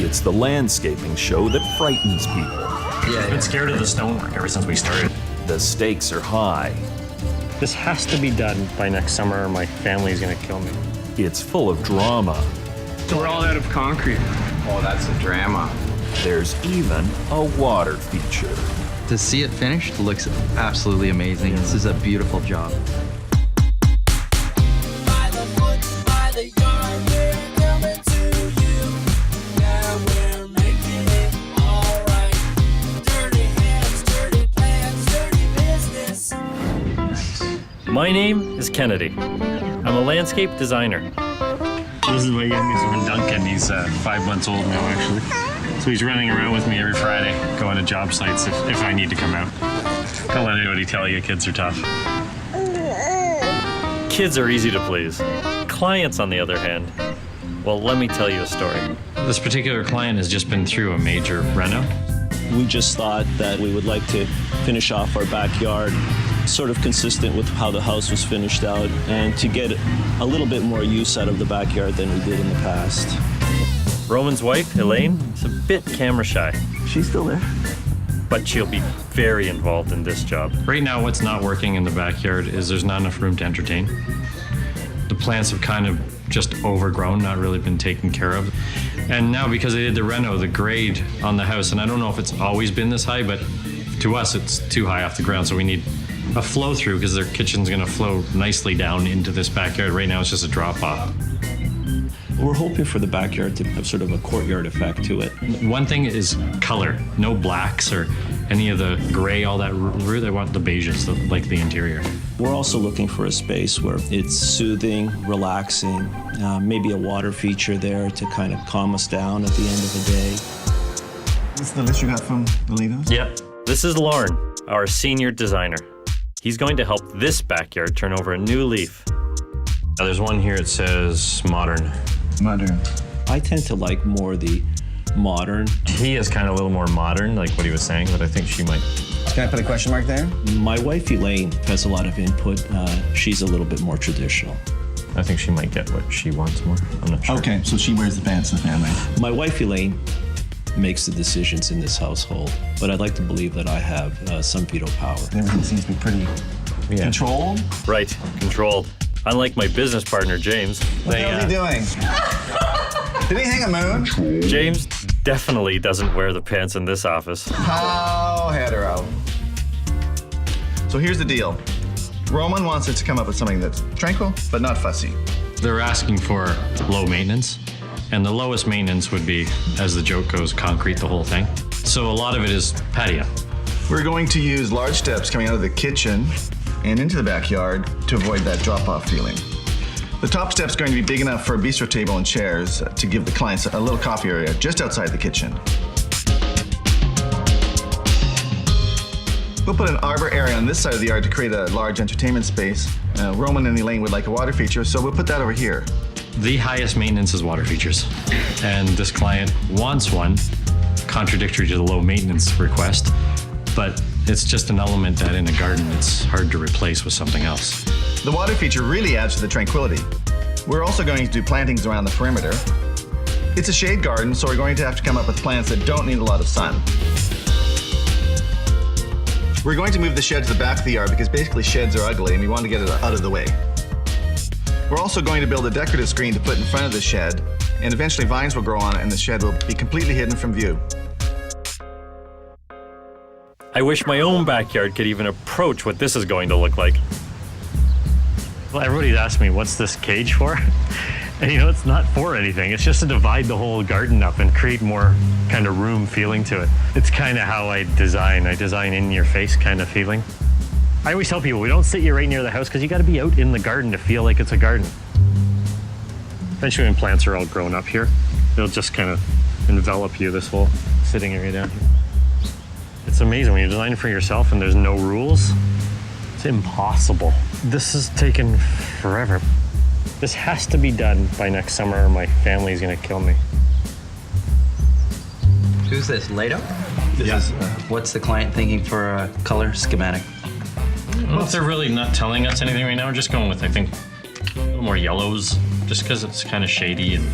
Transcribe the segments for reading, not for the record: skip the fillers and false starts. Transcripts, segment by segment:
It's the landscaping show that frightens people. I've been scared of the stonework ever since we started. The stakes are high. This has to be done by next summer or my family's gonna kill me. It's full of drama. So we're all out of concrete. Oh, that's a drama. There's even a water feature. To see it finished looks absolutely amazing. This is a beautiful job. My name is Kennedy. I'm a landscape designer. This is my youngest one, Duncan. He's 5 months old now, actually. So he's running around with me every Friday, going to job sites if I need to come out. Don't let anybody tell you kids are tough. Kids are easy to please. Clients, on the other hand, well, let me tell you a story. This particular client has just been through a major reno. We just thought that we would like to finish off our backyard sort of consistent with how the house was finished out and to get a little bit more use out of the backyard than we did in the past. Roman's wife, Elaine, is a bit camera shy. She's still there. But she'll be very involved in this job. Right now, what's not working in the backyard is there's not enough room to entertain. The plants have kind of just overgrown, not really been taken care of. And now because they did the reno, the grade on the house, and I don't know if it's always been this high, but to us, it's too high off the ground, so we need a flow through because their kitchen's gonna flow nicely down into this backyard. Right now, it's just a drop off. We're hoping for the backyard to have sort of a courtyard effect to it. One thing is color. No blacks or any of the gray, all that. Really, I want the beiges, like the interior. We're also looking for a space where it's soothing, relaxing, maybe a water feature there to kind of calm us down at the end of the day. This is the list you got from the leaders? Yep. This is Lauren, our senior designer. He's going to help this backyard turn over a new leaf. Now, there's one here that says modern. Modern. I tend to like more the modern. He is kind of a little more modern, like what he was saying, but I think she might. Can I put a question mark there? My wife Elaine has a lot of input. She's a little bit more traditional. I think she might get what she wants more. I'm not sure. Okay, so she wears the pants in the family. My wife Elaine makes the decisions in this household, but I'd like to believe that I have some veto power. Everything seems to be pretty controlled. Right, controlled. Unlike my business partner, James. What the hell is he doing? Did he hang a moon? James definitely doesn't wear the pants in this office. How hetero. So here's the deal. Roman wants us to come up with something that's tranquil, but not fussy. They're asking for low maintenance, and the lowest maintenance would be, as the joke goes, concrete the whole thing. So a lot of it is patio. We're going to use large steps coming out of the kitchen and into the backyard to avoid that drop-off feeling. The top step's going to be big enough for a bistro table and chairs to give the clients a little coffee area just outside the kitchen. We'll put an arbor area on this side of the yard to create a large entertainment space. Roman and Elaine would like a water feature, so we'll put that over here. The highest maintenance is water features, and this client wants one, contradictory to the low maintenance request, but it's just an element that in a garden it's hard to replace with something else. The water feature really adds to the tranquility. We're also going to do plantings around the perimeter. It's a shade garden, so we're going to have to come up with plants that don't need a lot of sun. We're going to move the shed to the back of the yard because basically sheds are ugly and we want to get it out of the way. We're also going to build a decorative screen to put in front of the shed, and eventually vines will grow on it and the shed will be completely hidden from view. I wish my own backyard could even approach what this is going to look like. Well, everybody's asked me, what's this cage for? And you know, it's not for anything. It's just to divide the whole garden up and create more kind of room feeling to it. It's kind of how I design. I design in your face kind of feeling. I always tell people, we don't sit you right near the house because you got to be out in the garden to feel like it's a garden. Eventually when plants are all grown up here, they'll just kind of envelop you, this whole sitting area down here. It's amazing when you're designing for yourself and there's no rules. It's impossible. This has taken forever. This has to be done by next summer or my family's gonna kill me. Who's this, Lato? Yes. What's the client thinking for a color schematic? Well, if they're really not telling us anything right now, we're just going with, I think, A little more yellows, just because it's kind of shady and,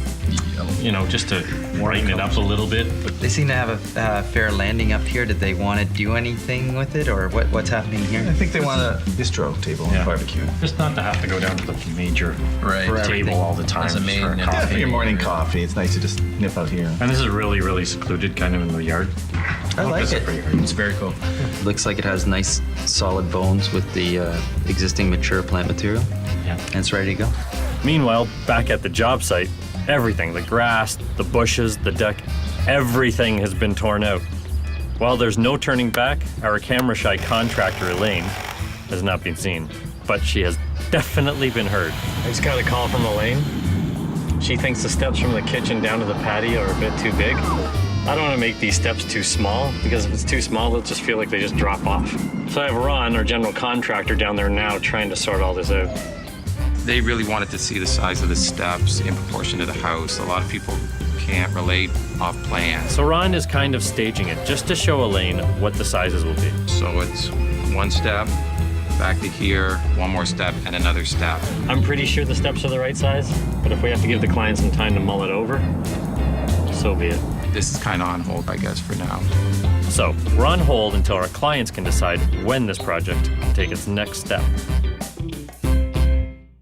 you know, just to brighten it up a little bit. But They seem to have a fair landing up here. Did they want to do anything with it, or what's happening I here? think they want a bistro table and Yeah. barbecue. just not to have to go down to the major Right. For table everything. all the time. As a just main for a and- coffee. Yeah, for your morning coffee, it's nice to just nip out here. And this is really, really secluded, kind of in the yard. I like This is it. pretty great. It's very cool. Looks like it has nice solid bones with the existing mature plant material, Yeah. and it's ready to go. Meanwhile, back at the job site, everything, the grass, the bushes, the deck, everything has been torn out. While there's no turning back, our camera-shy contractor, Elaine, has not been seen, but she has definitely been heard. I just got a call from Elaine. She thinks the steps from the kitchen down to the patio are a bit too big. I don't want to make these steps too small, because if it's too small, they'll just feel like they just drop off. So I have Ron, our general contractor, down there now trying to sort all this out. They really wanted to see the size of the steps in proportion to the house. A lot of people can't relate off plans. So Ron is kind of staging it just to show Elaine what the sizes will be. So it's one step, back to here, one more step, and another step. I'm pretty sure the steps are the right size, but if we have to give the client some time to mull it over, so be it. This is kind of on hold, I guess, for now. So we're on hold until our clients can decide when this project will take its next step.